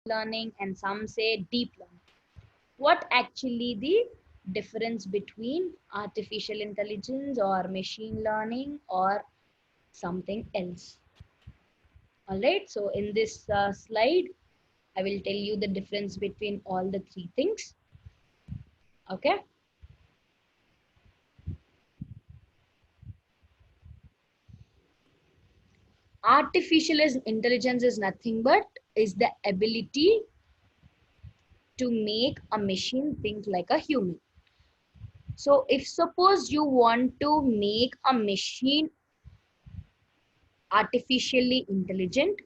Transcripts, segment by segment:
learning, and some say deep learning. What actually the difference between artificial intelligence or machine learning or something else? All right, so in this slide, I will tell you the difference between all the three things. Okay. Intelligence is nothing but is the ability to make a machine think like a human. So if suppose you want to make a machine artificially intelligent,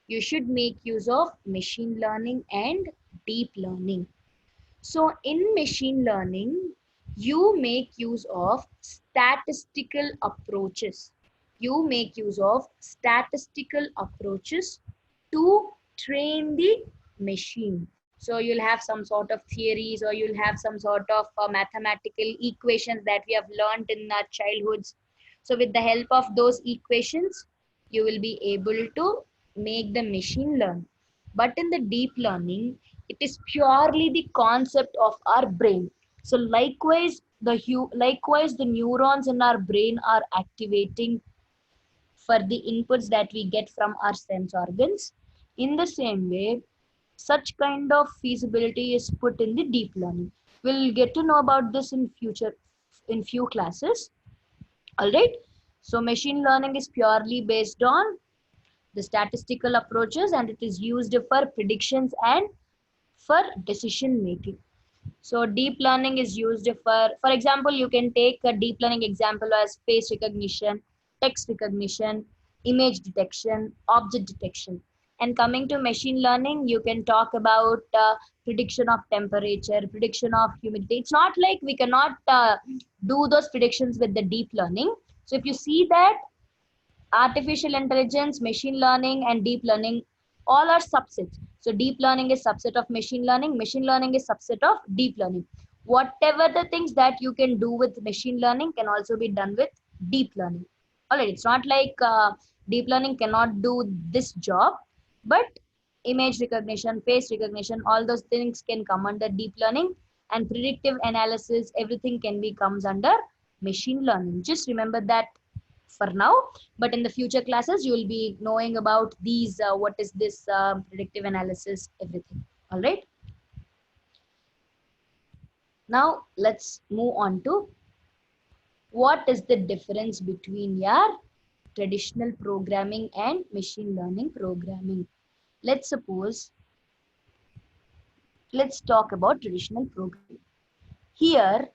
you should make use of machine learning and deep learning. So in machine learning, you make use of statistical approaches. You make use of statistical approaches to train the machine. So you'll have some sort of theories, or you'll have some sort of mathematical equations that we have learned in our childhoods. So with the help of those equations, you will be able to make the machine learn. But in the deep learning, it is purely the concept of our brain. So likewise the neurons in our brain are activating for the inputs that we get from our sense organs. In the same way, such kind of feasibility is put in the deep learning. We'll get to know about this in future in few classes. All right. So machine learning is purely based on the statistical approaches, and it is used for predictions and for decision making. So deep learning is used for example, you can take a deep learning example as face recognition, text recognition, image detection, object detection. And coming to machine learning, you can talk about prediction of temperature, prediction of humidity. It's not like we cannot do those predictions with the deep learning. So if you see that artificial intelligence, machine learning, and deep learning all are subsets. So deep learning is subset of machine learning is subset of deep learning. Whatever the things that you can do with machine learning can also be done with deep learning. All right, it's not like deep learning cannot do this job, but image recognition, face recognition, all those things can come under deep learning, and predictive analysis, everything can be comes under machine learning. Just remember that for now, but in the future classes you will be knowing about these what is this predictive analysis, everything. All right, now let's move on to what is the difference between your traditional programming and machine learning programming. Let's talk about traditional programming. Here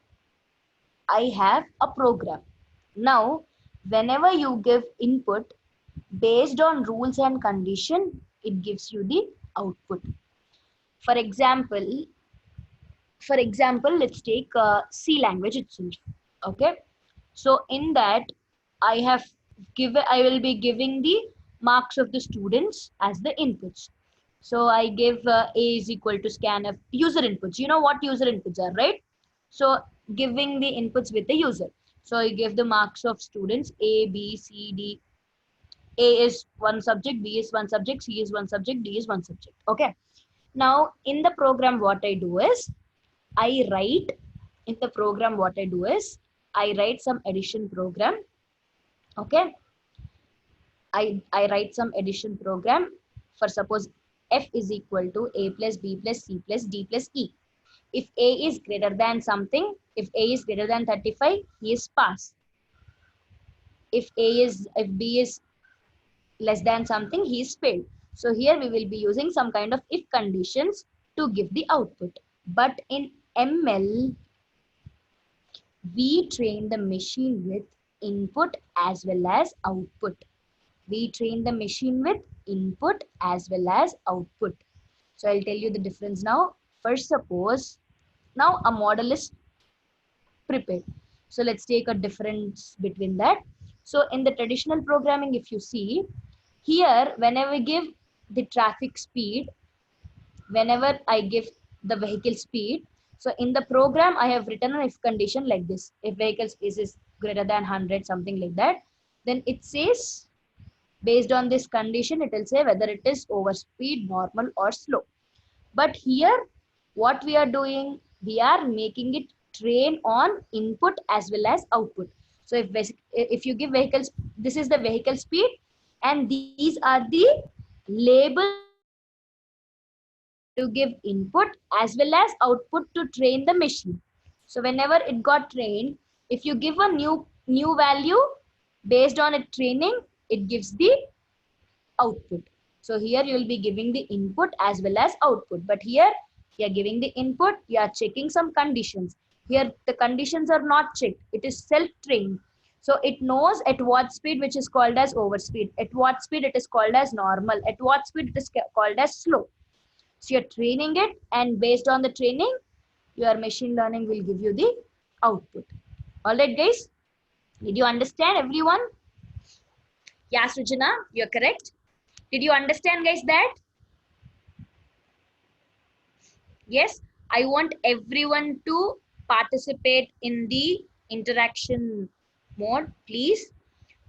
I have a program. Now whenever you give input based on rules and condition, it gives you the output. For example, let's take C language itself. Okay, so in that I will be giving the marks of the students as the inputs. So I give A is equal to scanf user inputs. You know what user inputs are, right? So giving the inputs with the user. So I give the marks of students A, B, C, D. A is one subject, B is one subject, C is one subject, D is one subject. Okay. Now in the program, what I do is I write in the program, what I do is I write some addition program. Okay. I write some addition program for suppose F is equal to A plus B plus C plus D plus E. If A is greater than something, if A is greater than 35, he is pass. If B is less than something, he is failed. So here we will be using some kind of if conditions to give the output. But in ML, we train the machine with input as well as output. We train the machine with input as well as output. So I'll tell you the difference now. First, suppose now a model is prepared. So let's take a difference between that. So in the traditional programming, if you see here, whenever we give the traffic speed, whenever I give the vehicle speed, so in the program, I have written an if condition like this. If vehicle speed is greater than 100, something like that, then it says based on this condition, it will say whether it is over speed, normal or slow. But here, what we are doing, we are making it train on input as well as output. So if you give vehicles, this is the vehicle speed, and these are the labels to give input as well as output to train the machine. So whenever it got trained, if you give a new value based on its training, it gives the output. So here you will be giving the input as well as output. But here you are giving the input, you are checking some conditions. Here the conditions are not checked. It is self-trained. So it knows at what speed, which is called as overspeed. At what speed it is called as normal. At what speed it is called as slow. So you're training it, and based on the training, your machine learning will give you the output. All right, guys. Did you understand, everyone? Yeah, Sujana, you're correct. Did you understand, guys, that? Yes, I want everyone to participate in the interaction mode, please,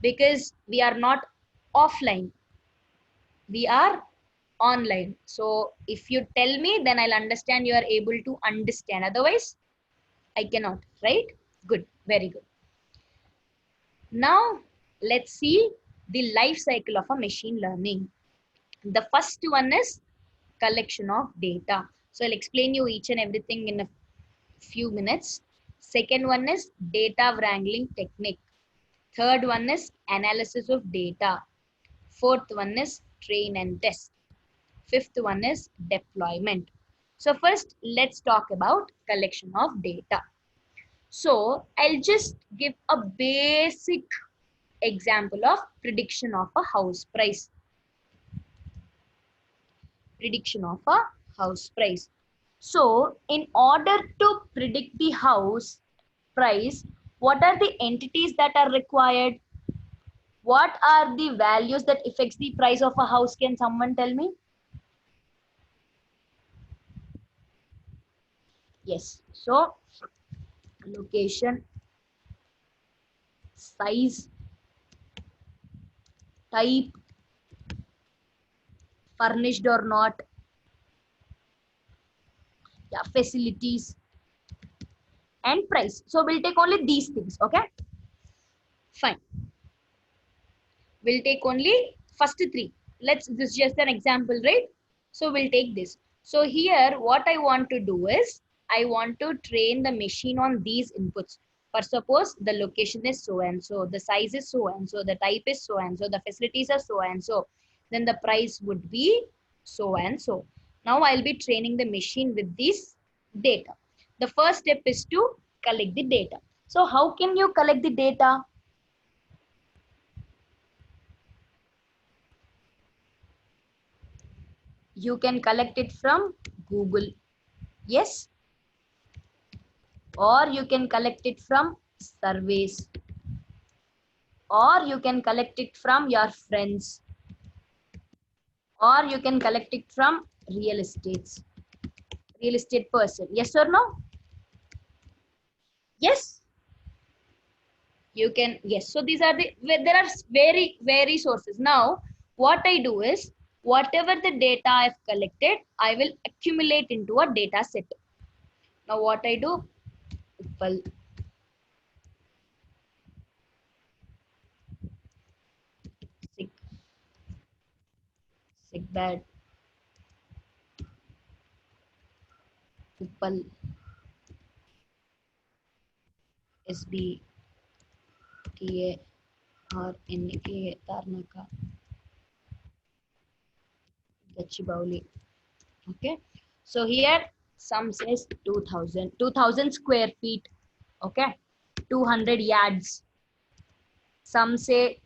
because we are not offline, we are online. So if you tell me, then I'll understand you are able to understand. Otherwise, I cannot, right? Good, very good. Now, let's see the life cycle of a machine learning. The first one is collection of data. So I'll explain you each and everything in a few minutes. Second one is data wrangling technique. Third one is analysis of data. Fourth one is train and test. Fifth one is deployment. So first, let's talk about collection of data. So I'll just give a basic example of prediction of a house price. Prediction of a house price. So in order to predict the house price, what are the entities that are required? What are the values that affects the price of a house? Can someone tell me? Yes. So location, size, type, furnished or not, yeah, facilities, and price. So we'll take only these things. Okay, fine. We'll take only first three. This is just an example, right? So we'll take this. So here, what I want to do is, I want to train the machine on these inputs. For suppose the location is so and so, the size is so and so, the type is so and so, the facilities are so and so, then the price would be so and so. Now I'll be training the machine with this data. The first step is to collect the data. So how can you collect the data? You can collect it from Google, yes, or you can collect it from surveys, or you can collect it from your friends, or you can collect it from real estate person. Yes or no? Yes, you can. Yes. So these are there are very sources. Now what I do is, whatever the data I've collected, I will accumulate into a data set. Now what I do, well, sick, sick bed, Uppal, SB, TA, or NA, Tarnaka, Gachibowli. Okay. So here some says 2000 square feet. Okay. 200 yards. Some say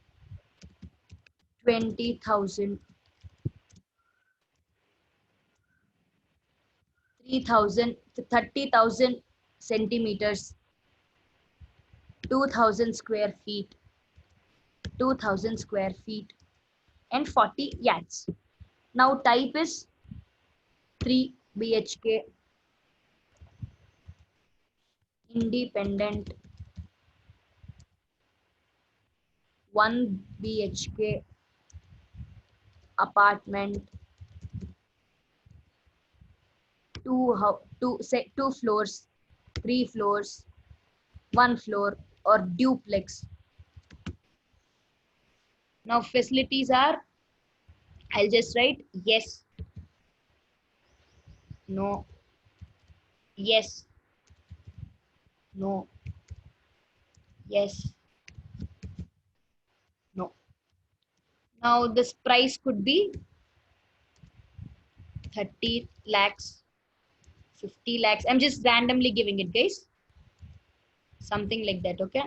20,000, 3,000, 30,000 centimeters, 2,000 square feet, 2,000 square feet, and 40 yards. Now type is 3 BHK, independent, 1 BHK, apartment, two floors, 3 floors, 1 floor, or duplex. Now facilities are, I'll just write yes, no, yes, no, yes, no. Now this price could be 30 lakhs, 50 lakhs. I'm just randomly giving it, guys. Something like that, okay?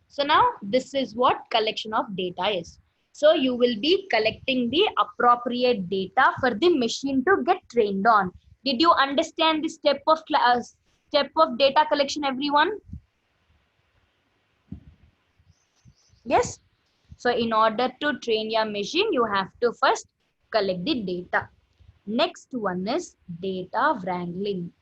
So now this is what collection of data is. So you will be collecting the appropriate data for the machine to get trained on. Did you understand the step of data collection, everyone? Yes. So in order to train your machine, you have to first collect the data. Next one is data wrangling.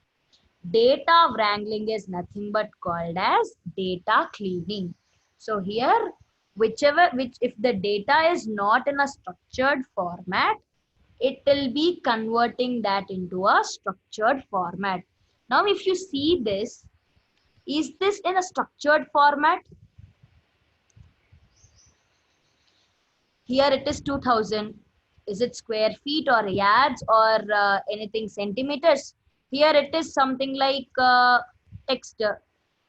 Data wrangling is nothing but called as data cleaning. So here, if the data is not in a structured format, it will be converting that into a structured format. Now, if you see this, is this in a structured format? Here it is 2000. Is it square feet or yards or anything centimeters? Here it is something like text.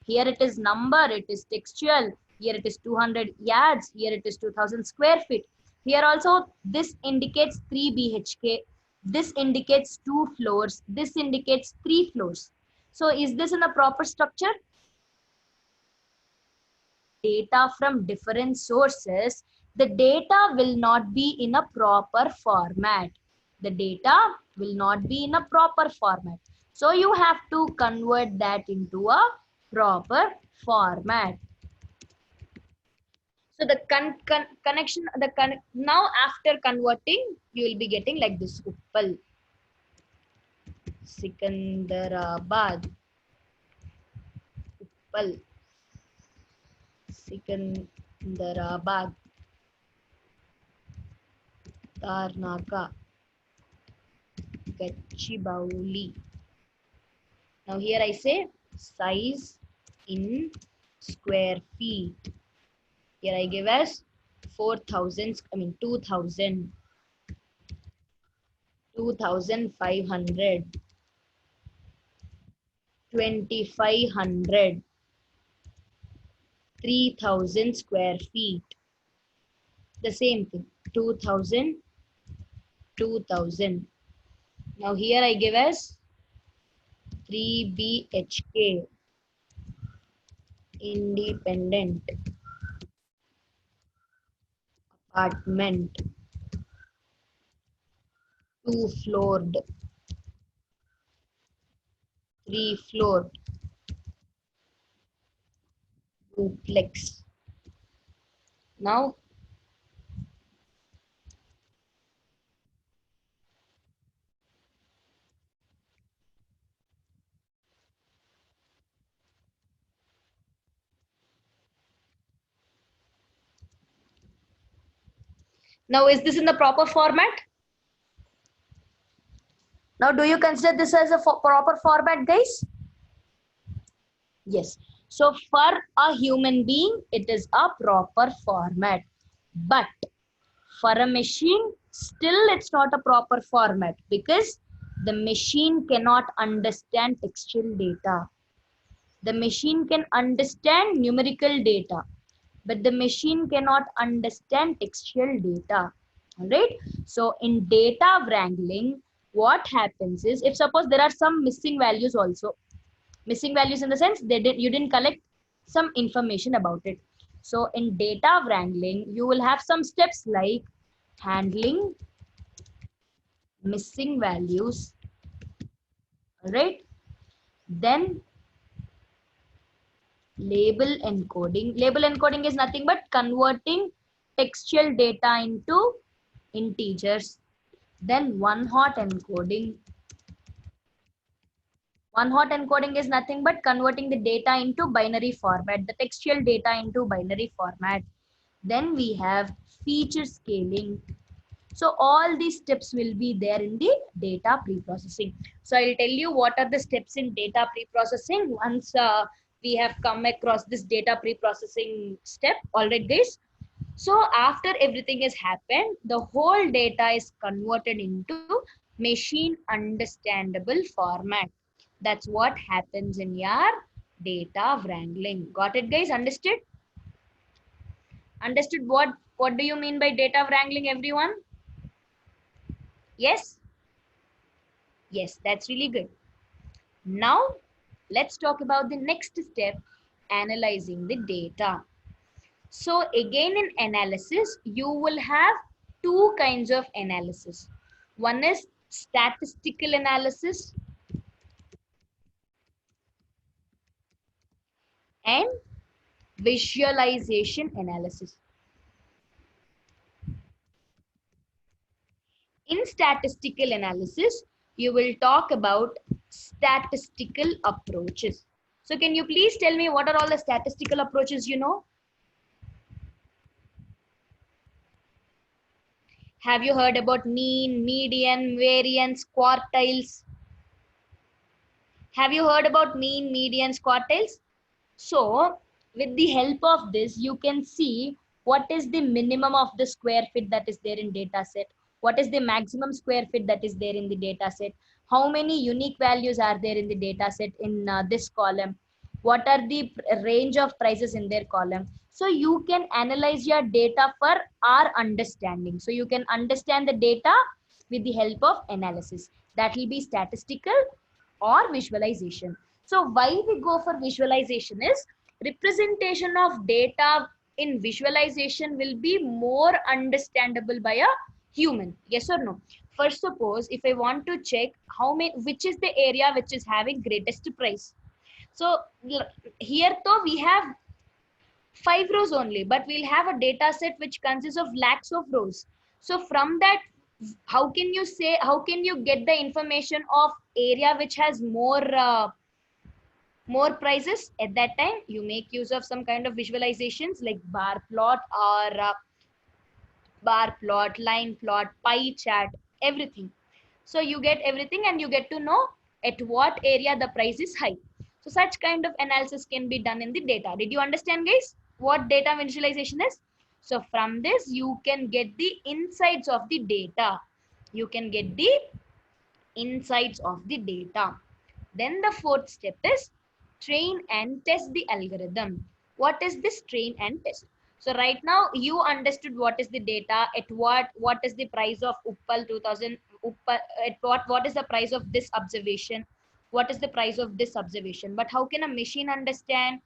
Here it is number, it is textual. Here it is 200 yards. Here it is 2000 square feet. Here also this indicates 3 BHK. This indicates 2 floors. This indicates 3 floors. So is this in a proper structure? Data from different sources, the data will not be in a proper format. The data will not be in a proper format. So you have to convert that into a proper format. So the connection, now after converting, you will be getting like this: Uppal, Sikandarabad, Uppal, Sikandarabad, Tarnaka, Gachibowli. Now here I say size in square feet. Here I give as 2000, 2500, 2500, 3000 square feet. The same thing, 2000, 2000. Now here I give as 3 BHK, independent apartment, 2-floored, 3-floored, duplex. Now is this in the proper format? Now do you consider this as a proper format, guys? Yes. So for a human being, it is a proper format. But for a machine, still it's not a proper format because the machine cannot understand textual data. The machine can understand numerical data, but the machine cannot understand textual data. All right. So in data wrangling, what happens is, if suppose there are some missing values also, missing values in the sense you didn't collect some information about it. So in data wrangling, you will have some steps like handling missing values. All right. Then label encoding. Label encoding is nothing but converting textual data into integers. Then one-hot encoding. One-hot encoding is nothing but converting the data into binary format, the textual data into binary format. Then we have feature scaling. So all these steps will be there in the data pre-processing. So I'll tell you what are the steps in data pre-processing once we have come across this data pre-processing step. All right, guys. So after everything has happened, the whole data is converted into machine understandable format. That's what happens in your data wrangling. Got it, guys? Understood? Understood what do you mean by data wrangling, everyone? Yes? Yes, that's really good. Now, let's talk about the next step, analyzing the data. So again in analysis, you will have two kinds of analysis. One is statistical analysis and visualization analysis. In statistical analysis, you will talk about statistical approaches. So can you please tell me what are all the statistical approaches you know? Have you heard about mean, median, variance, quartiles? Have you heard about mean, medians, quartiles? So with the help of this, you can see what is the minimum of the square feet that is there in data set. What is the maximum square feet that is there in the data set? How many unique values are there in the data set in this column? What are the range of prices in their column? So you can analyze your data for our understanding. So you can understand the data with the help of analysis. That will be statistical or visualization. So why we go for visualization is representation of data in visualization will be more understandable by a human. Yes or no? First, suppose if I want to check how many, which is the area which is having greatest price. So here though we have 5 rows only, but we'll have a data set which consists of lakhs of rows. So from that, how can you get the information of area which has more prices? At that time you make use of some kind of visualizations like bar plot or bar plot, line plot, pie chart, everything. So you get everything and you get to know at what area the price is high. So such kind of analysis can be done in the data. Did you understand, guys, what data visualization is? So from this you can get the insights of the data. You can get the insights of the data. Then the fourth step is train and test the algorithm. What is this train and test? So right now you understood what is the data, at what is the price of Uppal 2000, Uppal, at what is the price of this observation, what is the price of this observation. But how can a machine understand?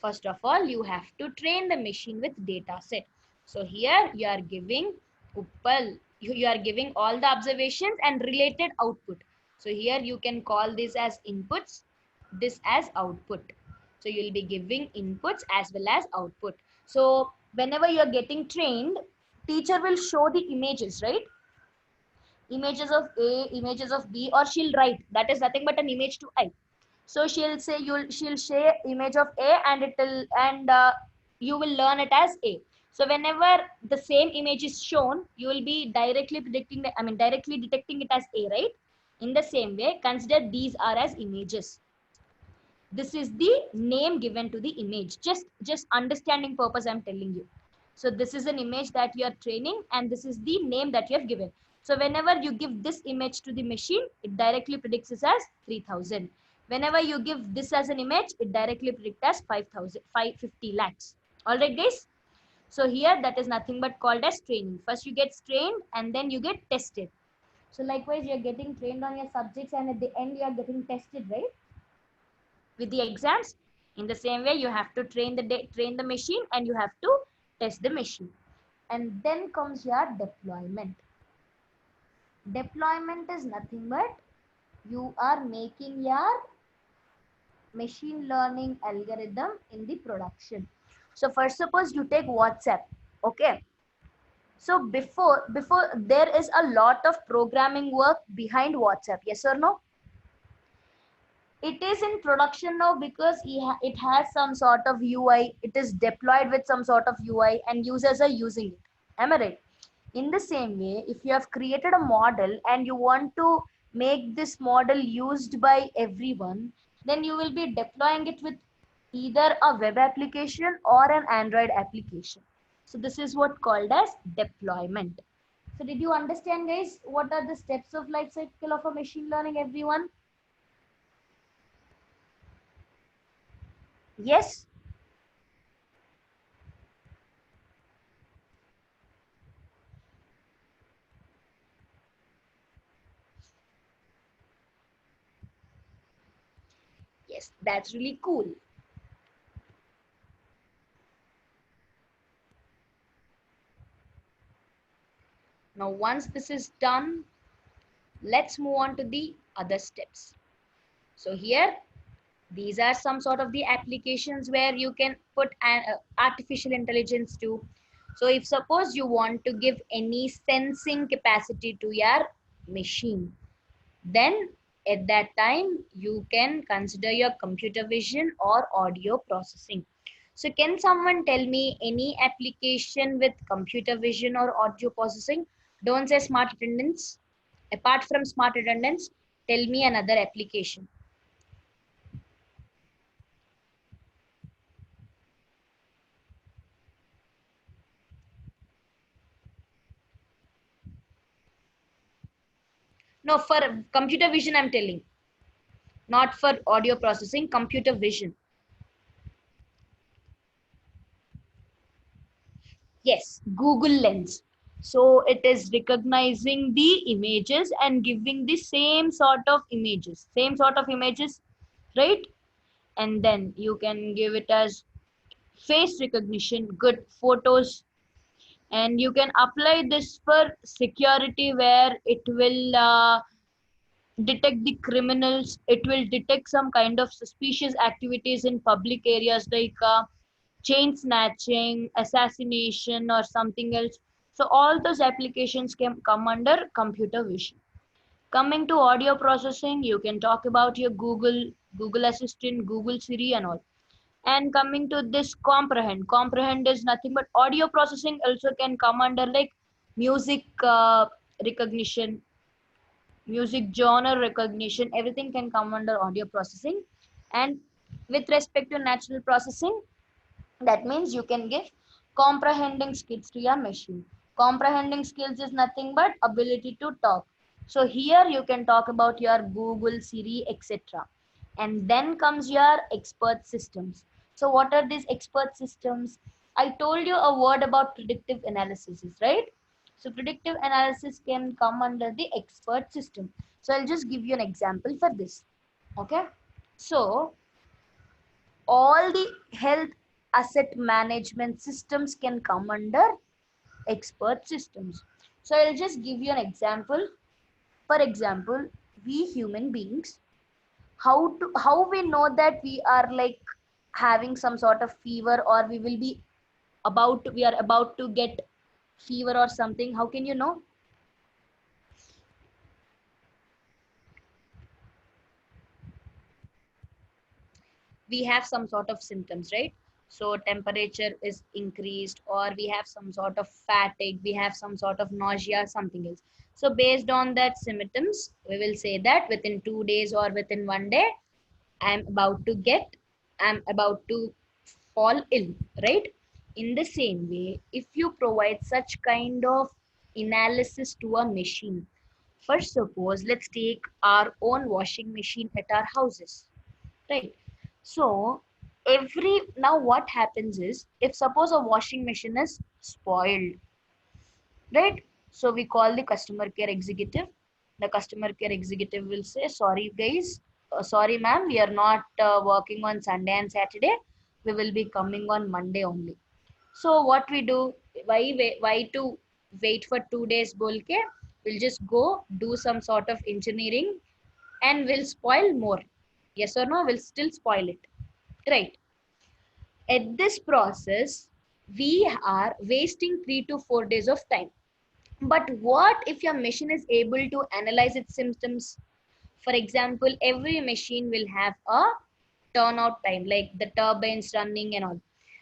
First of all, you have to train the machine with data set. So here you are giving Uppal, you are giving all the observations and related output. So here you can call this as inputs, this as output. So you'll be giving inputs as well as output. So whenever you're getting trained, teacher will show the images, right? Images of A, images of B, or she'll write. That is nothing but an image to I. So she'll share image of A and you will learn it as A. So whenever the same image is shown, you will be directly directly detecting it as A, right? In the same way, consider these are as images. This is the name given to the image. Just understanding purpose I'm telling you. So this is an image that you are training and this is the name that you have given. So whenever you give this image to the machine, it directly predicts it as 3000. Whenever you give this as an image, it directly predicts as 5,000, 550 lakhs. All right, guys. So here that is nothing but called as training. First you get trained and then you get tested. So likewise, you're getting trained on your subjects and at the end you are getting tested, right? With the exams. In the same way, you have to train the machine and you have to test the machine. And then comes your deployment. Deployment is nothing but you are making your machine learning algorithm in the production. So first, suppose you take WhatsApp. Okay. So before there is a lot of programming work behind WhatsApp. Yes or no? It is in production now because it has some sort of UI. It is deployed with some sort of UI and users are using it. Am I right? In the same way, if you have created a model and you want to make this model used by everyone, then you will be deploying it with either a web application or an Android application. So this is what called as deployment. So did you understand, guys, what are the steps of life cycle of a machine learning, everyone? Yes? Yes, that's really cool. Now, once this is done, let's move on to the other steps. So here, these are some sort of the applications where you can put an artificial intelligence to. So if suppose you want to give any sensing capacity to your machine, then at that time you can consider your computer vision or audio processing. So can someone tell me any application with computer vision or audio processing? Don't say smart attendance. Apart from smart attendance, tell me another application. No, for computer vision I'm telling, not for audio processing, computer vision. Yes, Google Lens. So it is recognizing the images and giving the same sort of images, right? And then you can give it as face recognition, good photos, and you can apply this for security where it will detect the criminals. It will detect some kind of suspicious activities in public areas like chain snatching, assassination, or something else. So all those applications can come under computer vision. Coming to audio processing, you can talk about your Google Assistant, Google Siri, and all. And coming to this comprehend is nothing but audio processing also can come under like music recognition, music genre recognition, everything can come under audio processing. And with respect to natural processing, that means you can give comprehending skills to your machine. Comprehending skills is nothing but ability to talk. So here you can talk about your Google, Siri, etc. And then comes your expert systems. So what are these expert systems? I told you a word about predictive analysis, right? So predictive analysis can come under the expert system. So I'll just give you an example for this. Okay. So all the health asset management systems can come under expert systems. So I'll just give you an example. For example, we human beings, how we know that we are like having some sort of fever, or we are about to get fever or something. How can you know? We have some sort of symptoms, right? So temperature is increased, or we have some sort of fatigue, we have some sort of nausea, something else. So based on that symptoms, we will say that within 2 days or within one day, i'm about to get I'm about to fall ill, right? In the same way, if you provide such kind of analysis to a machine, first suppose let's take our own washing machine at our houses, right? So every now what happens is, if suppose a washing machine is spoiled, right? So we call the customer care executive. The customer care executive will say, sorry guys, sorry ma'am, we are not working on Sunday and Saturday. We will be coming on Monday only. So what we do, why to wait for 2 days bolke? We'll just go do some sort of engineering and we'll spoil more. Yes or no? We'll still spoil it. Right. At this process, we are wasting 3 to 4 days of time. But what if your machine is able to analyze its symptoms? For example, every machine will have a turnout time, like the turbines running and all.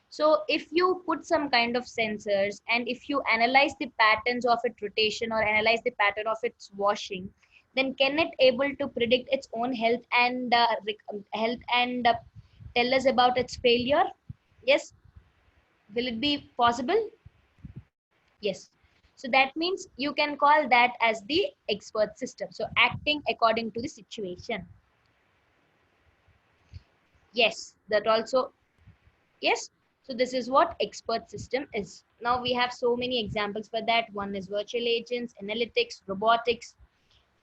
So if you put some kind of sensors and if you analyze the patterns of its rotation or analyze the pattern of its washing, then can it able to predict its own health and tell us about its failure? Yes. Will it be possible? Yes. So that means you can call that as the expert system. So acting according to the situation. Yes, that also. Yes. So this is what expert system is. Now we have so many examples for that. One is virtual agents, analytics, robotics,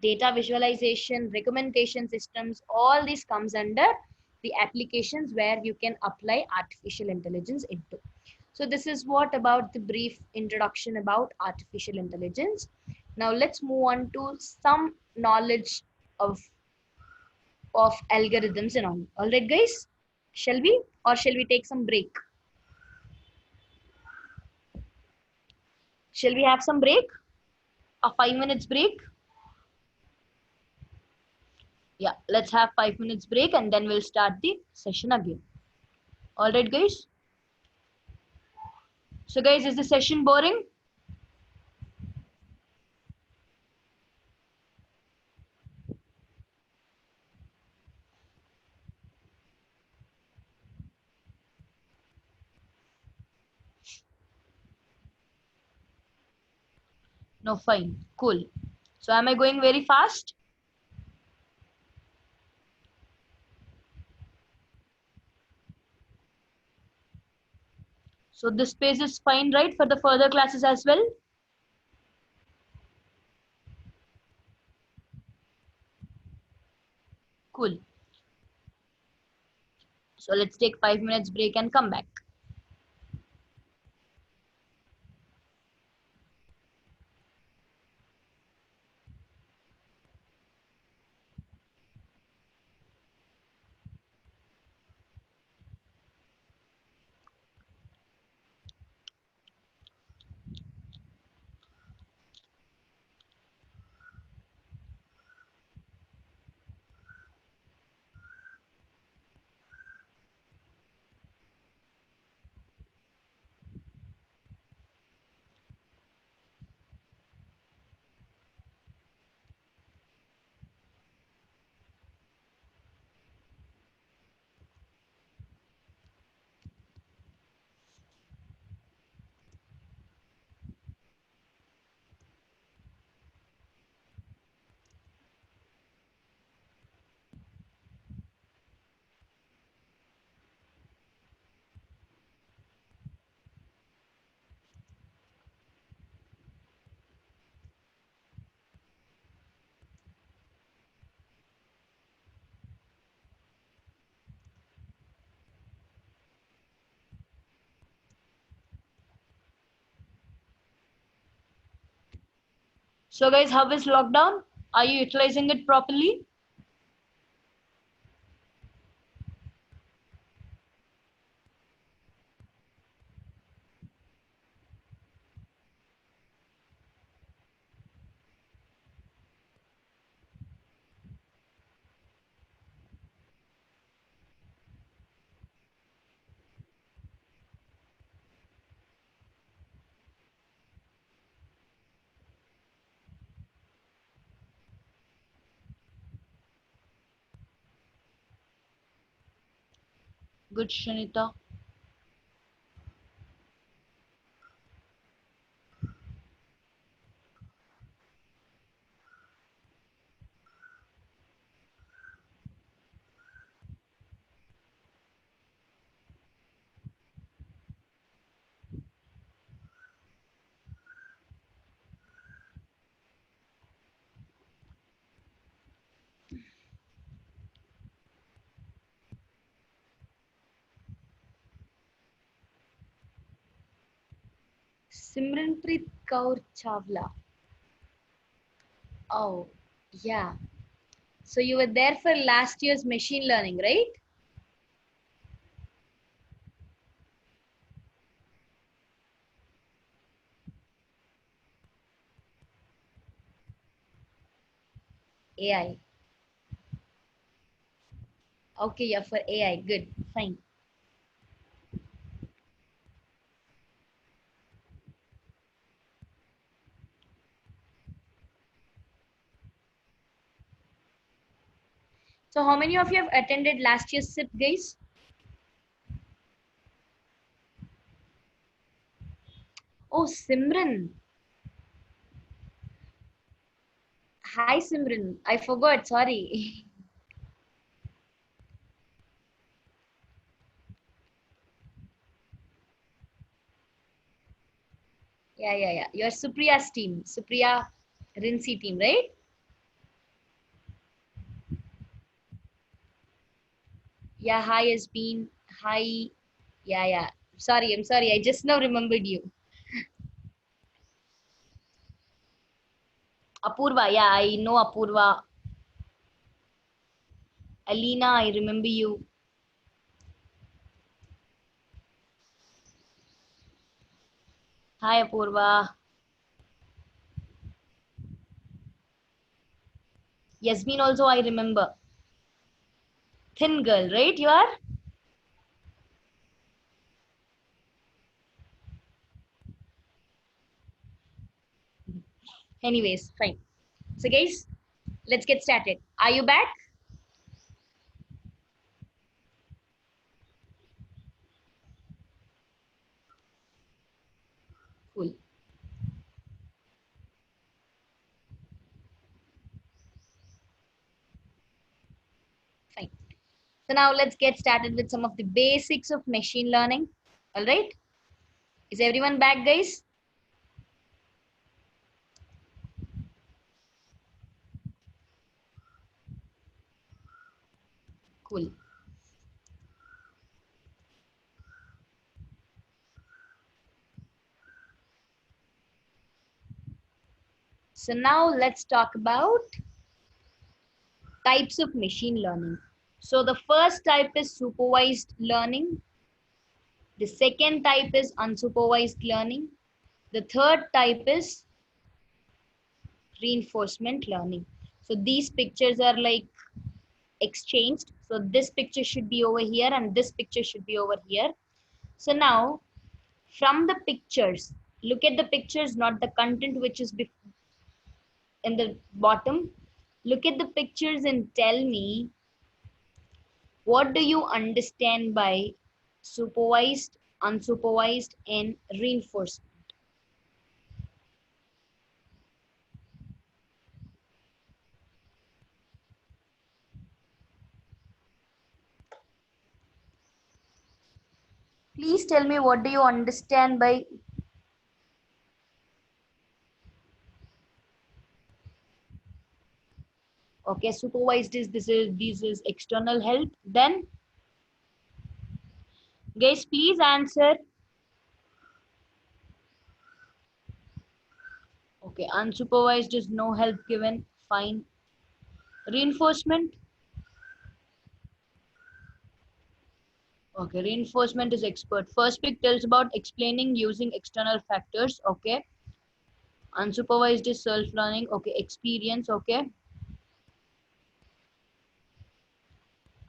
data visualization, recommendation systems. All this comes under the applications where you can apply artificial intelligence into. So this is what about the brief introduction about artificial intelligence. Now let's move on to some knowledge of algorithms and all. All right, guys, shall we, or shall we take some break? Shall we have some break? A 5 minutes break? Yeah, let's have 5 minutes break and then we'll start the session again. All right, guys. So, guys, is the session boring? No, fine, cool. So, am I going very fast? So, this pace is fine, right, for the further classes as well? Cool. So, let's take 5 minutes break and come back. So, guys, how is lockdown? Are you utilizing it properly? Good, Shanita. Simranpreet Kaur Chawla. Oh, yeah. So you were there for last year's machine learning, right? AI. Okay, yeah, for AI. Good. Fine. So how many of you have attended last year's SIP, guys? Oh, Simran. Hi, Simran. I forgot. Sorry. Yeah. You're Supriya's team. Supriya Rinsi team, right? Yeah, hi has been. Hi. Yeah. Sorry, I'm sorry. I just now remembered you. Apurva. Yeah, I know Apurva. Alina, I remember you. Hi, Apurva. Yasmin also, I remember. Thin girl, right? You are? Anyways, fine. So, guys, let's get started. Are you back? Cool. Fine. So, now let's get started with some of the basics of machine learning. All right. Is everyone back, guys? Cool. So, now let's talk about types of machine learning. So, the first type is supervised learning. The second type is unsupervised learning. The third type is reinforcement learning. So these pictures are like exchanged. So this picture should be over here and this picture should be over here. So now from the pictures, look at the pictures, not the content which is in the bottom. Look at the pictures and tell me what do you understand by supervised, unsupervised, and reinforcement. Please tell me what do you understand by. Okay, supervised is this is external help. Then guys, please answer. Okay, unsupervised is no help given. Fine. Reinforcement. Okay, reinforcement is expert. First pick tells about explaining using external factors. Okay. Unsupervised is self-learning. Okay, experience. Okay.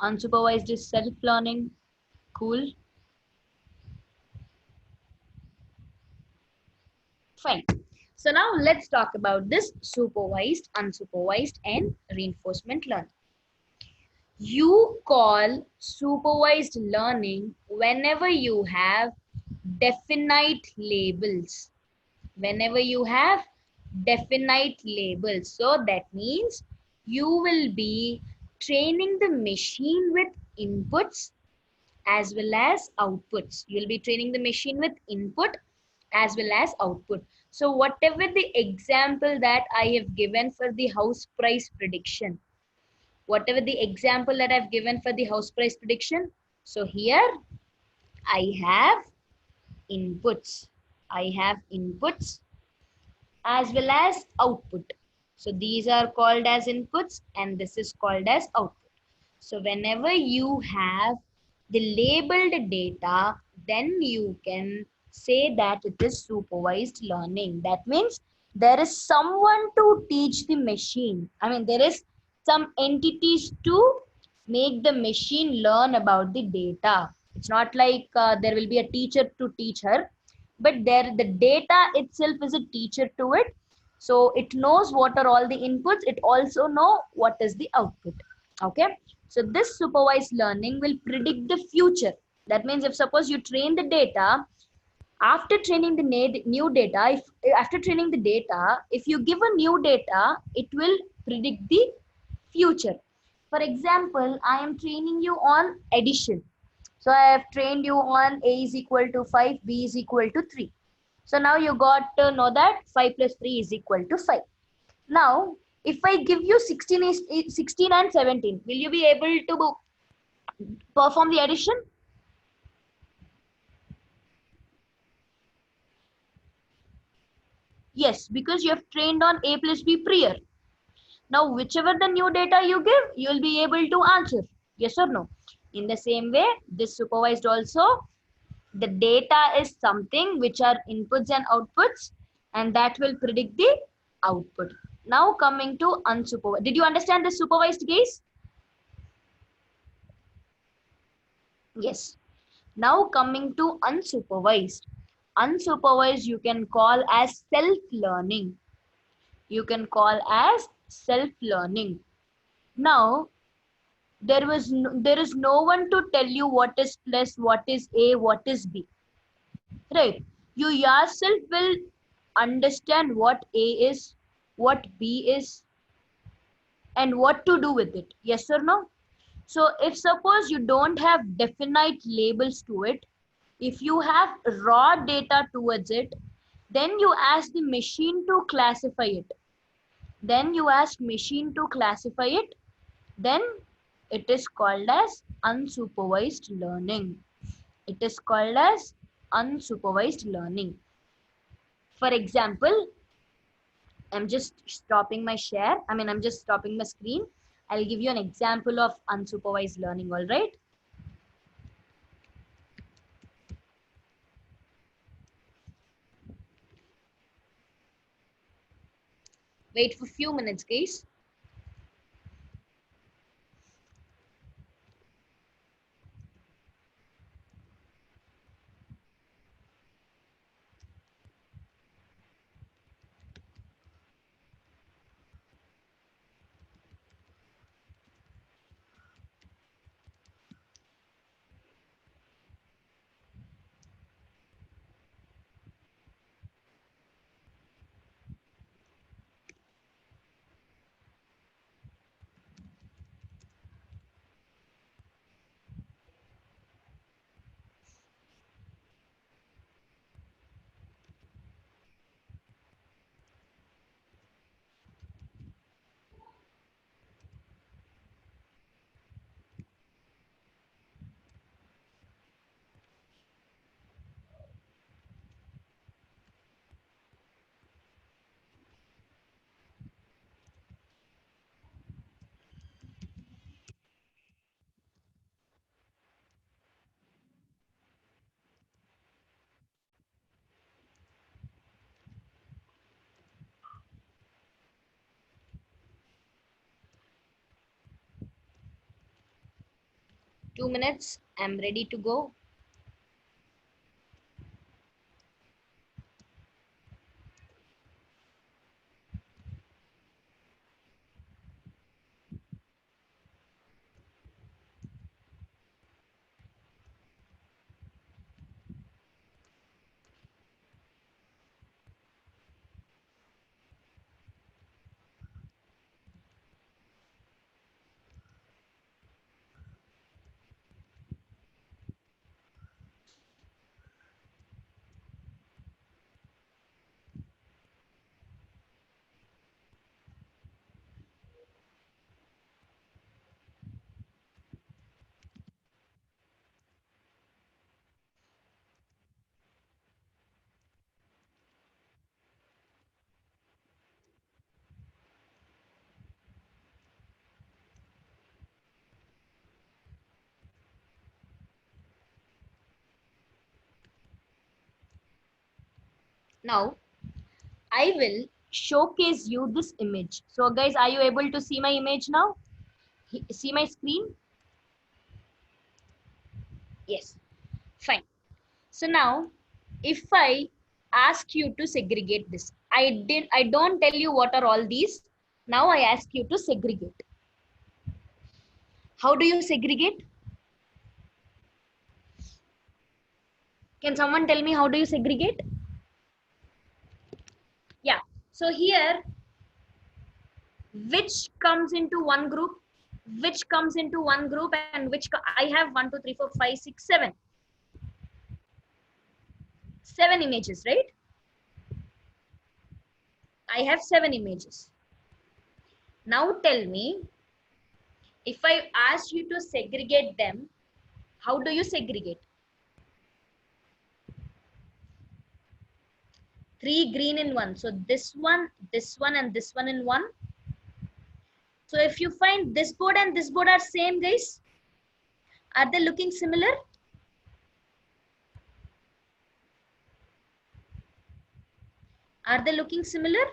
Unsupervised is self-learning. Cool. Fine. So now let's talk about this supervised, unsupervised, and reinforcement learning. You call supervised learning whenever you have definite labels. Whenever you have definite labels. So that means you will be training the machine with inputs as well as outputs. You'll be training the machine with input as well as output. So whatever the example that I have given for the house price prediction, whatever the example that I've given for the house price prediction. So here I have inputs. I have inputs as well as output. So these are called as inputs and this is called as output. So whenever you have the labeled data, then you can say that it is supervised learning. That means there is someone to teach the machine. I mean, there is some entities to make the machine learn about the data. It's not like there will be a teacher to teach her, but there the data itself is a teacher to it. So it knows what are all the inputs. It also know what is the output. Okay. So this supervised learning will predict the future. That means if suppose you train the data, after training the new data, if after training the data, if you give a new data, it will predict the future. For example, I am training you on addition. So I have trained you on a is equal to 5, b is equal to 3. So now you got to know that 5 plus 3 is equal to 5. Now, if I give you 16 and 17, will you be able to perform the addition? Yes, because you have trained on a plus b prior. Now, whichever the new data you give, you will be able to answer. Yes or no? In the same way, this supervised also, the data is something which are inputs and outputs, and that will predict the output. Now coming to unsupervised. Did you understand the supervised case? Yes. Now coming to unsupervised. Unsupervised you can call as self-learning. You can call as self-learning. Now there is no one to tell you what is plus, what is A, what is B. Right? You yourself will understand what A is, what B is, and what to do with it. Yes or no? So if suppose you don't have definite labels to it, if you have raw data towards it, then you ask the machine to classify it. Then you ask machine to classify it. Then it is called as unsupervised learning. It is called as unsupervised learning. For example, I'm just stopping my share. I'm just stopping the screen. I'll give you an example of unsupervised learning, all right? Wait for a few minutes, guys. Two minutes. I'm ready to go. Now, I will showcase you this image. So guys, are you able to see my image now? See my screen? Yes. Fine. So now, if I ask you to segregate this, I don't tell you what are all these. Now I ask you to segregate. How do you segregate? Can someone tell me how do you segregate? Yeah. So here, which comes into one group, which comes into one group, and which I have 1, 2, 3, 4, 5, 6, 7. 7 images, right? I have 7 images. Now tell me, if I ask you to segregate them, how do you segregate? 3 green in one. So this one, and this one in one. So if you find this board and this board are same, guys, are they looking similar? Are they looking similar?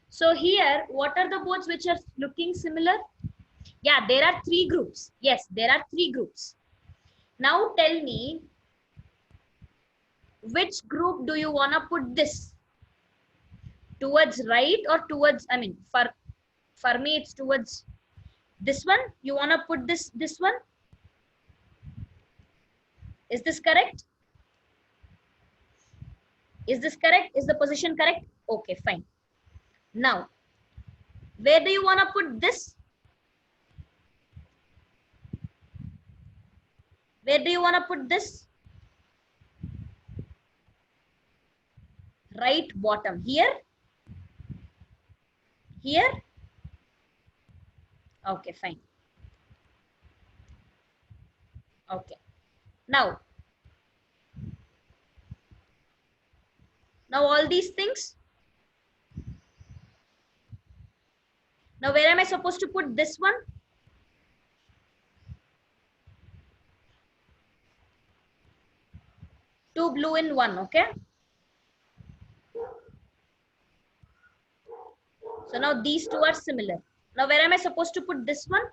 So here, what are the boards which are looking similar? Yeah, there are 3 groups. Yes, there are 3 groups. Now tell me, which group do you want to put this? Towards right or towards, I mean, for me, it's towards this one. You want to put this one? Is this correct? Is this correct? Is the position correct? Okay, fine. Now, where do you want to put this? Where do you want to put this? Right bottom. Here? Here? Okay, fine. Okay. Now all these things. Now where am I supposed to put this one? Two blue in one, okay? So now these two are similar. Now where am I supposed to put this one?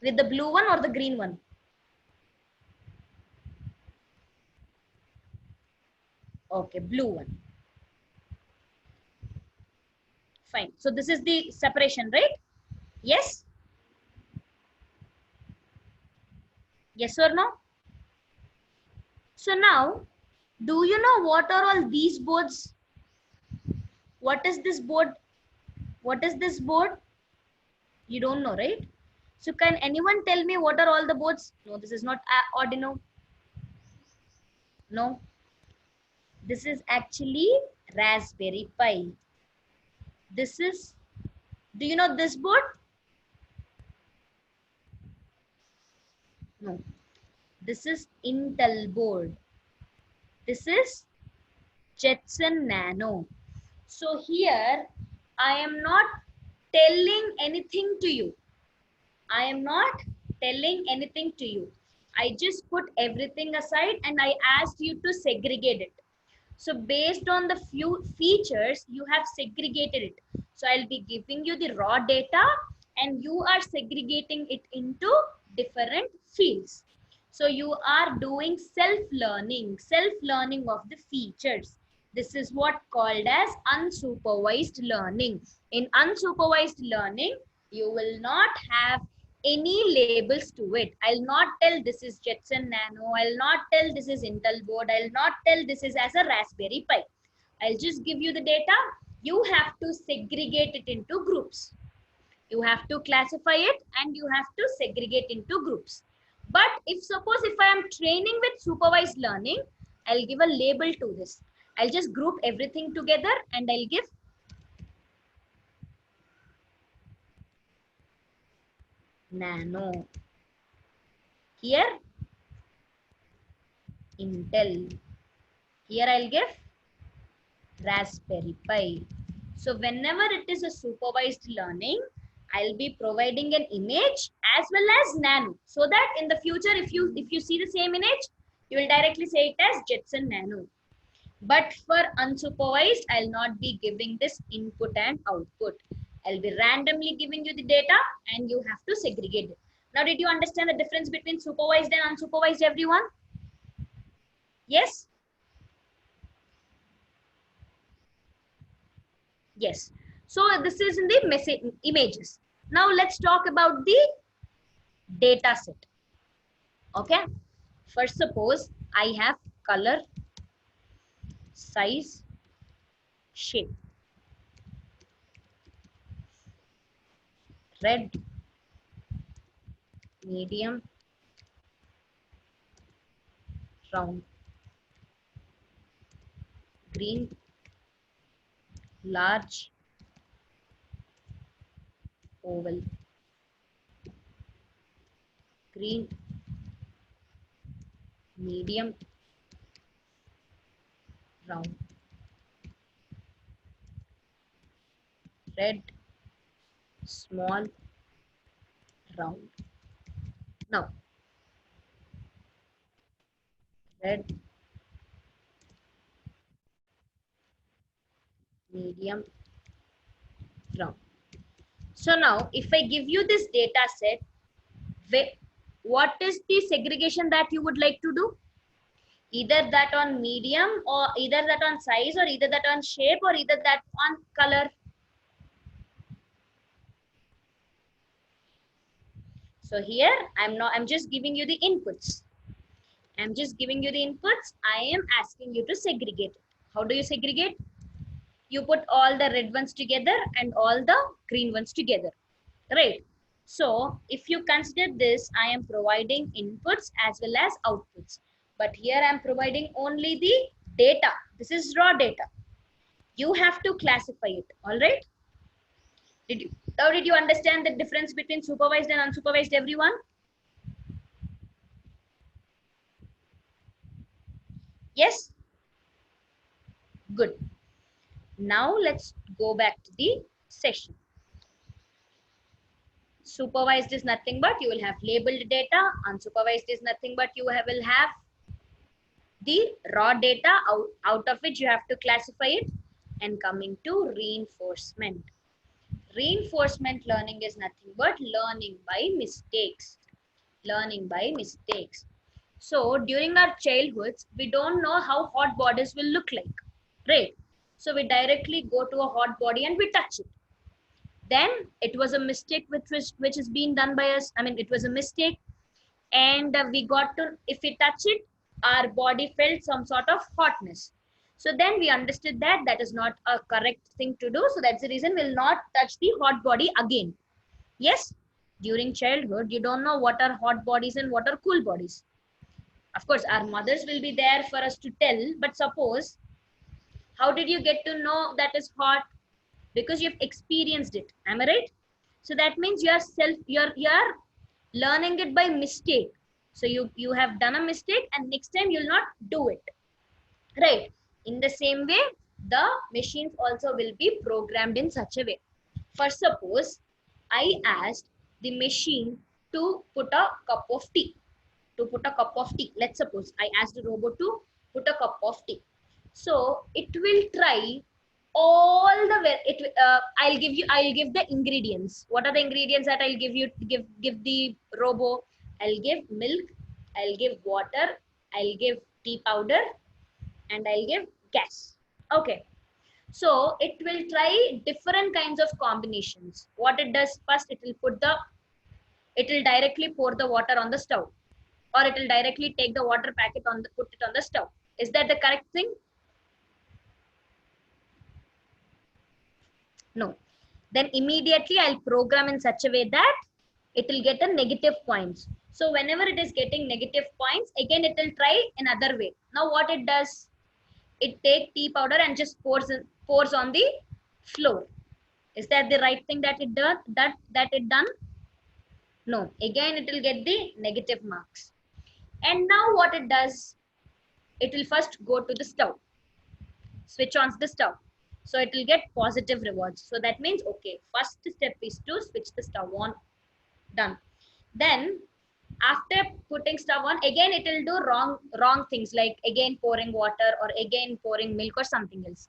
With the blue one or the green one? Okay, blue one. Fine. So this is the separation, right? Yes? Yes or no? So now, do you know what are all these boards? What is this board? What is this board? You don't know, right? So can anyone tell me what are all the boards? No, this is not Arduino. No. This is actually Raspberry Pi. This is, do you know this board? No. This is Intel board. This is Jetson Nano. So here, I am not telling anything to you. I am not telling anything to you. I just put everything aside and I asked you to segregate it. So based on the few features, you have segregated it. So I'll be giving you the raw data and you are segregating it into different fields. So you are doing self-learning of the features. This is what called as unsupervised learning. In unsupervised learning, you will not have any labels to it. I'll not tell this is Jetson Nano. I'll not tell this is Intel board. I'll not tell this is as a Raspberry Pi. I'll just give you the data. You have to segregate it into groups. You have to classify it and you have to segregate into groups. But if suppose if I am training with supervised learning, I'll give a label to this. I'll just group everything together and I'll give Nano. Here, Intel. Here I'll give Raspberry Pi. So whenever it is a supervised learning, I'll be providing an image as well as Nano. So that in the future, if you see the same image, you will directly say it as Jetson Nano. But for unsupervised, I'll not be giving this input and output. I'll be randomly giving you the data and you have to segregate it. Now, did you understand the difference between supervised and unsupervised, everyone? Yes? Yes. So this is in the message images. Now let's talk about the data set. Okay. First, suppose I have color, size, shape, red, medium, round, green, large, oval, green, medium, round, red, small, round. Now, red, medium, round. So now, if I give you this data set, what is the segregation that you would like to do? Either that on medium, or either that on size, or either that on shape, or either that on color. So here, I'm just giving you the inputs. I'm just giving you the inputs. I am asking you to segregate. How do you segregate? You put all the red ones together and all the green ones together, right? So if you consider this, I am providing inputs as well as outputs. But here I am providing only the data. This is raw data. You have to classify it, all right? Did you understand the difference between supervised and unsupervised, everyone? Yes? Good. Now let's go back to the session. Supervised is nothing but you will have labeled data. Unsupervised is nothing but you will have the raw data out of which you have to classify it. And coming to reinforcement. Reinforcement learning is nothing but learning by mistakes. Learning by mistakes. So during our childhoods, we don't know how hot bodies will look like, right? So we directly go to a hot body and we touch it. Then it was a mistake which is being done by us. I mean, it was a mistake, and we got to, if we touch it, our body felt some sort of hotness. So then we understood that that is not a correct thing to do. So that's the reason we'll not touch the hot body again. Yes, during childhood, you don't know what are hot bodies and what are cool bodies. Of course, our mothers will be there for us to tell, but suppose, how did you get to know that is hot? Because you've experienced it. Am I right? So that means you're learning it by mistake. So you have done a mistake and next time you'll not do it. Right? In the same way, the machines also will be programmed in such a way. For suppose, I asked the machine to put a cup of tea. To put a cup of tea. Let's suppose I asked the robot to put a cup of tea. So it will try all the I'll give the ingredients. What are the ingredients that I'll give the robo? I'll give milk, I'll give water, I'll give tea powder, and I'll give gas. Okay, so it will try different kinds of combinations. What it does first, it will directly pour the water on the stove, or it will directly take the water packet put it on the stove. Is that the correct thing? No. Then immediately I'll program in such a way that it will get a negative points. So whenever it is getting negative points, again it will try another way. Now what it does, it take tea powder and just pours on the floor. Is that the right thing that it does? That it done? No. Again it will get the negative marks. And now what it does, it will first go to the stove, switch on the stove. So it will get positive rewards. So that means, okay, first step is to switch the stove on. Done. Then after putting stove on, again it will do wrong things, like again pouring water or again pouring milk or something else.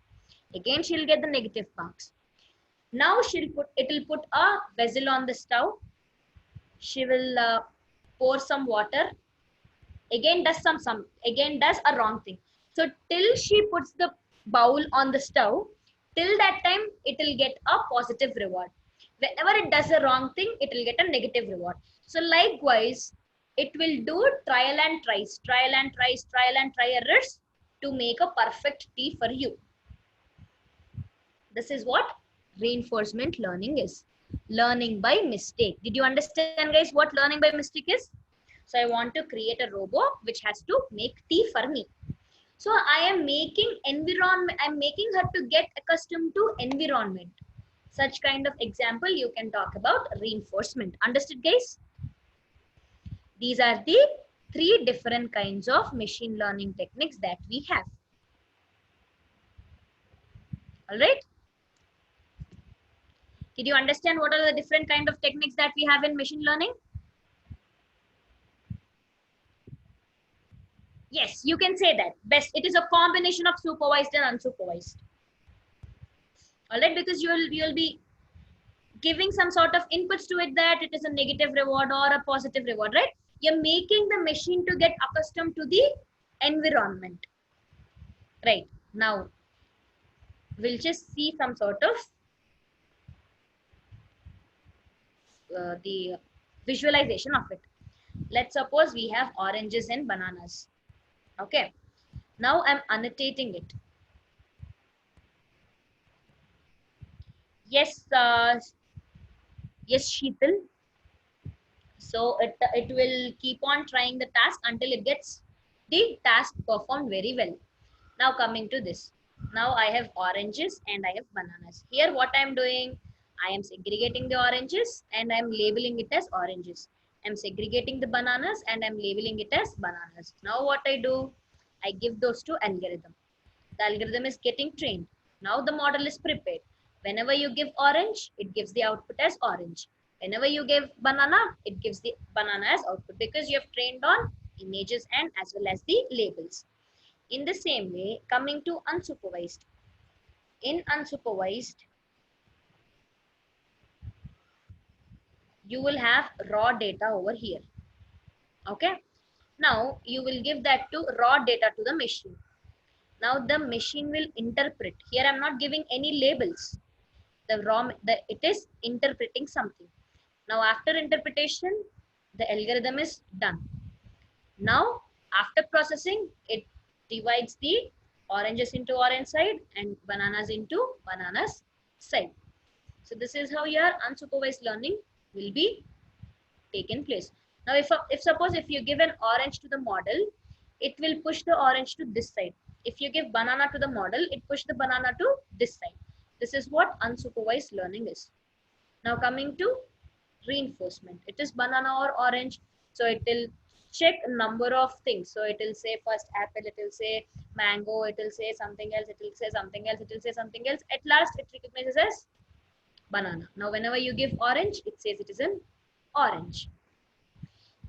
Again she'll get the negative marks. Now it will put a vessel on the stove. She will pour some water. Again does again does a wrong thing. So till she puts the bowl on the stove, Till that time, it will get a positive reward. Whenever it does a wrong thing, it will get a negative reward. So likewise, it will do trial and tries, trial and tries, trial and try errors to make a perfect tea for you. This is what reinforcement learning is. Learning by mistake. Did you understand, guys, what learning by mistake is? So I want to create a robot which has to make tea for me. So I am making environment, I'm making her to get accustomed to environment. Such kind of example you can talk about reinforcement. Understood, guys? These are the three different kinds of machine learning techniques that we have. All right. Did you understand what are the different kind of techniques that we have in machine learning? Yes, you can say that. Best, it is a combination of supervised and unsupervised. All right, because you'll be giving some sort of inputs to it that it is a negative reward or a positive reward, right? You're making the machine to get accustomed to the environment. Right. Now, we'll just see some sort of the visualization of it. Let's suppose we have oranges and bananas. Okay. Now I'm annotating it. Yes, yes, Sheetal. So it will keep on trying the task until it gets the task performed very well. Now coming to this. Now I have oranges and I have bananas. Here what I am doing, I am segregating the oranges and I am labeling it as oranges. I am segregating the bananas and I am labeling it as bananas. Now what I do, I give those to algorithm. The algorithm is getting trained. Now the model is prepared. Whenever you give orange, it gives the output as orange. Whenever you give banana, it gives the banana as output because you have trained on images and as well as the labels. In the same way, coming to unsupervised. In unsupervised, you will have raw data over here. Okay. Now you will give that to raw data to the machine. Now the machine will interpret. Here I'm not giving any labels. It is interpreting something. Now after interpretation, the algorithm is done. Now after processing, it divides the oranges into orange side and bananas into bananas side. So this is how your unsupervised learning will be taken place. Now if suppose if you give an orange to the model, it will push the orange to this side. If you give banana to the model, it push the banana to this side. This is what unsupervised learning is. Now coming to reinforcement. It is banana or orange. So it will check a number of things. So it will say first apple, it will say mango, it will say something else, it will say something else, it will say something else. At last it recognizes as banana. Now whenever you give orange, it says it is an orange.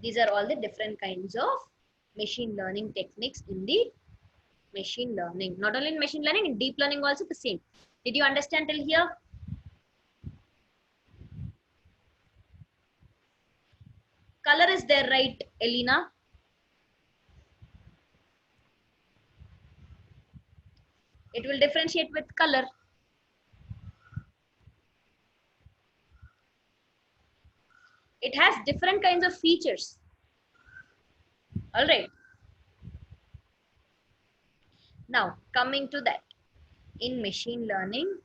These are all the different kinds of machine learning techniques in the machine learning. Not only in machine learning, in deep learning also the same. Did you understand till here? Color is there, right, Elena? It will differentiate with color. It has different kinds of features. All right. Now coming to that, in machine learning,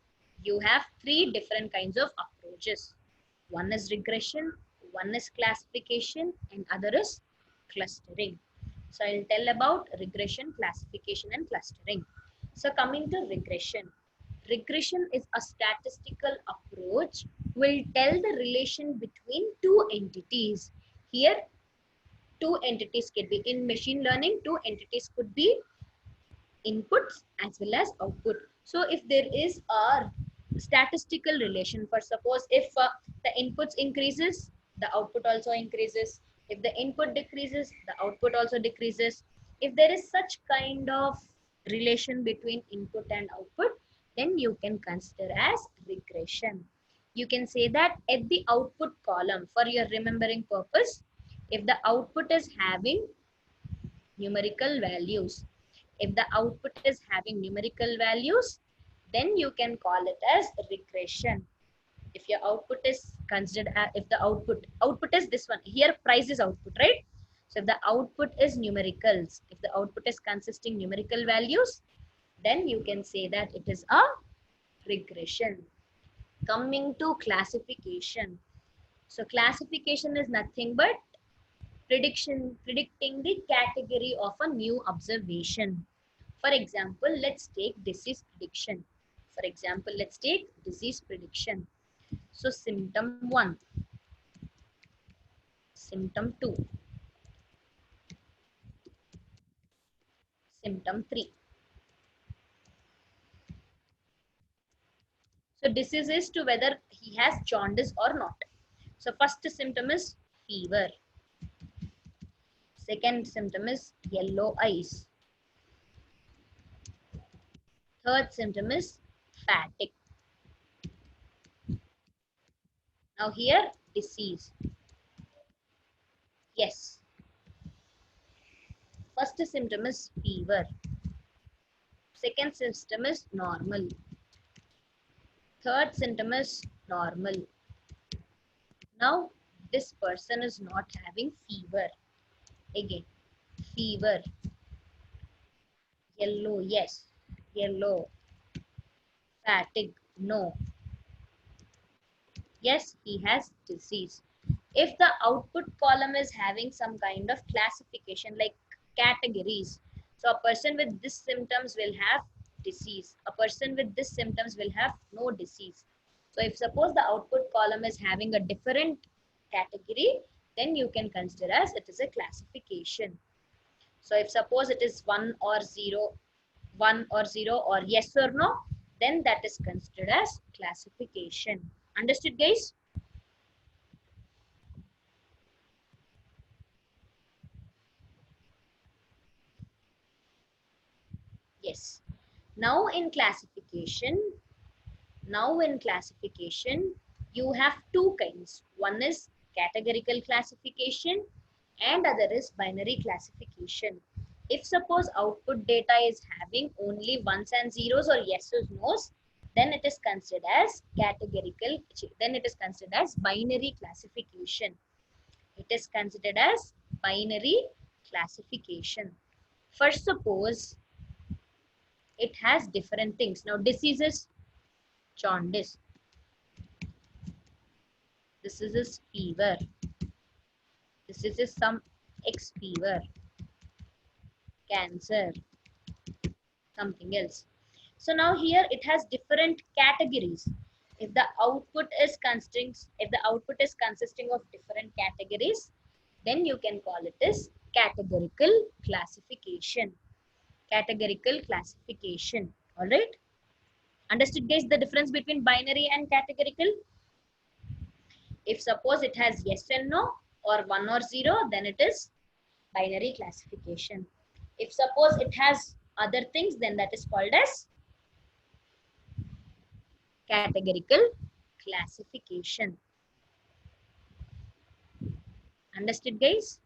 you have three different kinds of approaches. One is regression, one is classification, and other is clustering. So I'll tell about regression, classification, and clustering. So coming to regression. Regression is a statistical approach will tell the relation between two entities. Here, two entities could be in machine learning, two entities could be inputs as well as output. So if there is a statistical relation, for suppose if the inputs increases, the output also increases. If the input decreases, the output also decreases. If there is such kind of relation between input and output, then you can consider as regression. You can say that at the output column, for your remembering purpose, if the output is having numerical values, if the output is having numerical values, then you can call it as regression. If your output is considered if the output is this one here, price is output, right? So if the output is numericals, if the output is consisting numerical values, then you can say that it is a regression. Coming to classification. So classification is nothing but predicting the category of a new observation. For example, let's take disease prediction. For example, let's take disease prediction. So symptom 1, symptom 2, symptom 3. So disease is to whether he has jaundice or not. So first symptom is fever. Second symptom is yellow eyes. Third symptom is fatigue. Now here disease. Yes. First symptom is fever. Second symptom is normal. Third symptom is normal. Now this person is not having fever. Again, fever. Yellow, yes. Yellow. Fatigue, no. Yes, he has disease. If the output column is having some kind of classification like categories, so a person with this symptoms will have disease, a person with this symptoms will have no disease. So if suppose the output column is having a different category, then you can consider as it is a classification. So if suppose it is 1 or 0, 1 or 0 or yes or no, then that is considered as classification. Understood, guys? Yes. Now in classification, you have two kinds. One is categorical classification and other is binary classification. If suppose output data is having only ones and zeros or yeses, nos, then it is considered as categorical, then it is considered as binary classification. It is considered as binary classification. First, suppose it has different things. Now, diseases, jaundice. This is his fever. This is his some X fever, cancer, something else. So now here it has different categories. If the output is consisting of different categories, then you can call it as categorical classification. Categorical classification. All right. Understood, guys, the difference between binary and categorical? If suppose it has yes and no or 1 or 0, then it is binary classification. If suppose it has other things, then that is called as categorical classification. Understood, guys?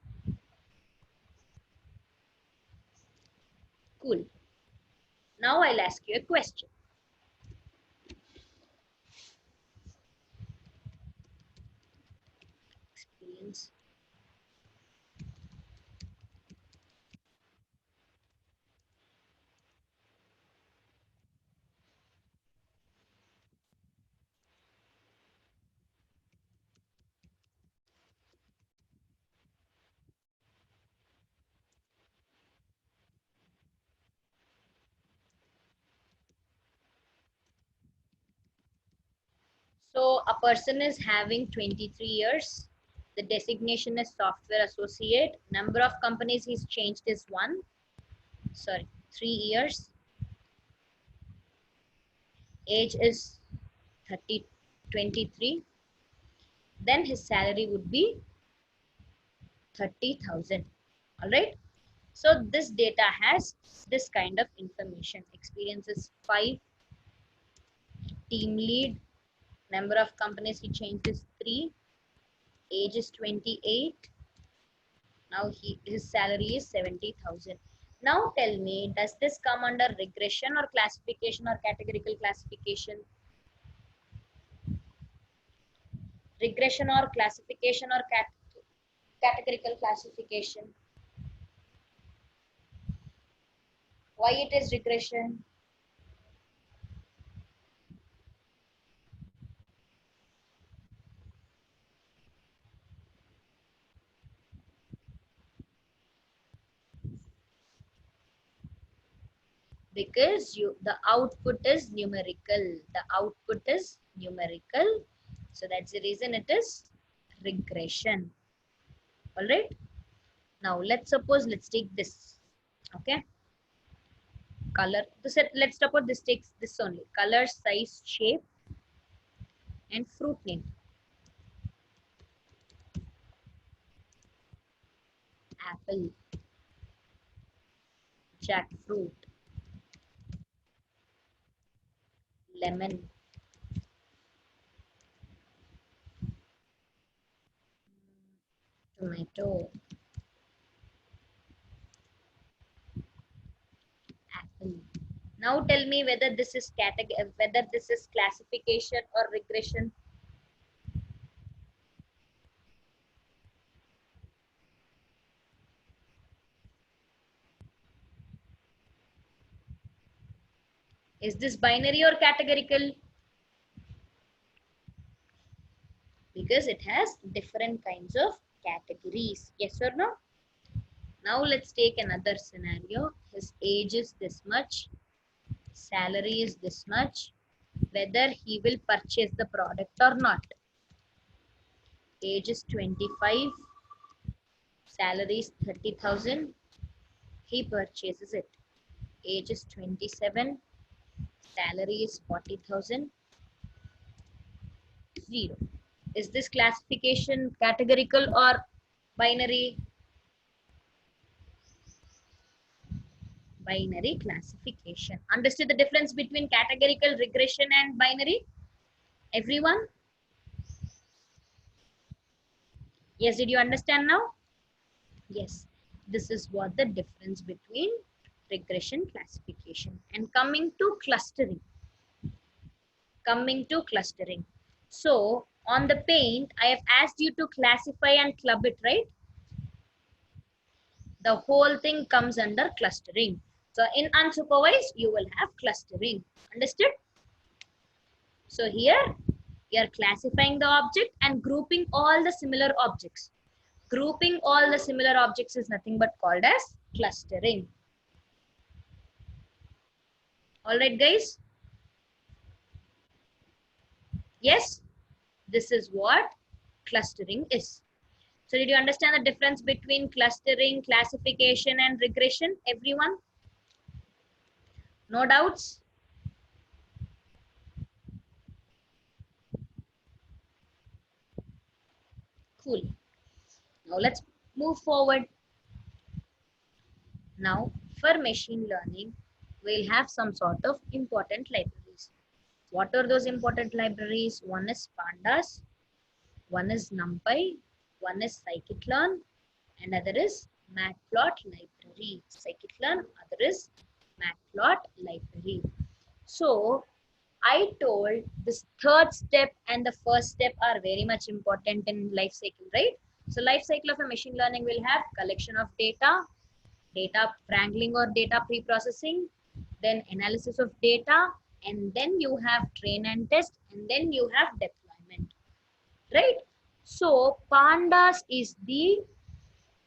Cool. Now I'll ask you a question. Experience. So a person is having 23 years. The designation is software associate. Number of companies he's changed is 3 years. Age is 23. Then his salary would be 30,000. All right. So this data has this kind of information. Experience is 5. Team lead. Number of companies he changed is 3. Age is 28. Now his salary is 70,000. Now tell me, does this come under regression or classification or categorical classification? Regression or classification or categorical classification? Why it is regression? Because the output is numerical. The output is numerical. So that's the reason it is regression. All right. Now let's take this. Okay. Color. Let's suppose this takes this only. Color, size, shape, and fruit name. Apple, jackfruit, lemon, tomato, apple. Now tell me whether this is whether this is classification or regression. Is this binary or categorical? Because it has different kinds of categories. Yes or no? Now let's take another scenario. His age is this much, salary is this much, whether he will purchase the product or not. Age is 25, salary is 30,000, he purchases it. Age is 27, salary is 40,000, 0. Is this classification categorical or binary? Binary classification. Understood the difference between categorical, regression and binary? Everyone? Yes, did you understand now? Yes, this is what the difference between regression classification. And coming to clustering. So on the paint, I have asked you to classify and club it, right? The whole thing comes under clustering. So in unsupervised, you will have clustering. Understood? So here, you are classifying the object and grouping all the similar objects. Grouping all the similar objects is nothing but called as clustering. All right, guys? Yes, this is what clustering is. So did you understand the difference between clustering, classification, and regression, everyone? No doubts? Cool. Now let's move forward. Now for machine learning, we'll have some sort of important libraries. What are those important libraries? One is Pandas, one is NumPy, one is Scikit-learn, and other is Matplot library. Scikit-learn, other is Matplot library. So I told this third step and the first step are very much important in life cycle, right? So life cycle of a machine learning will have collection of data, data wrangling or data pre-processing, then analysis of data, and then you have train and test, and then you have deployment, right? So Pandas is the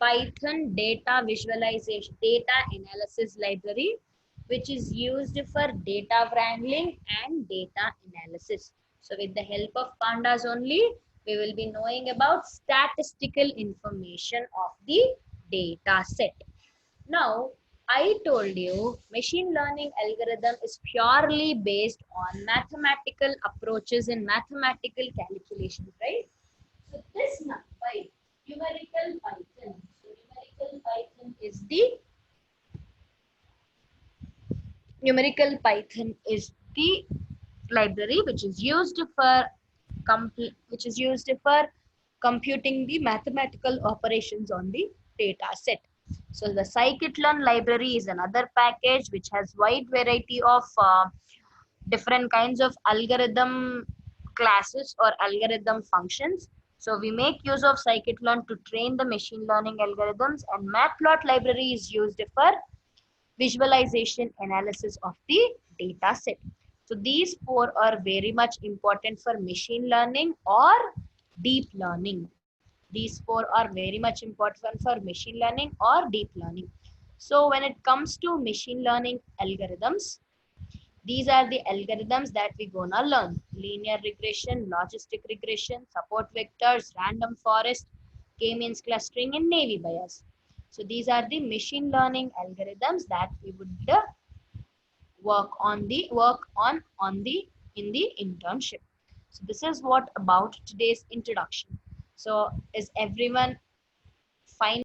Python data visualization, data analysis library, which is used for data wrangling and data analysis. So with the help of Pandas only, we will be knowing about statistical information of the data set. Now, I told you machine learning algorithm is purely based on mathematical approaches and mathematical calculations, right? So this NumPy, numerical Python. So numerical Python is the library which is used for computing the mathematical operations on the data set. So the scikit-learn library is another package which has wide variety of different kinds of algorithm classes or algorithm functions. So we make use of scikit-learn to train the machine learning algorithms, and matplot library is used for visualization analysis of the data set. So these four are very much important for machine learning or deep learning. These four are very much important for machine learning or deep learning. So when it comes to machine learning algorithms, these are the algorithms that we gonna learn: linear regression, logistic regression, support vectors, random forest, k-means clustering, and naive Bayes. So these are the machine learning algorithms that we would work on the in the internship. So this is what about today's introduction. So is everyone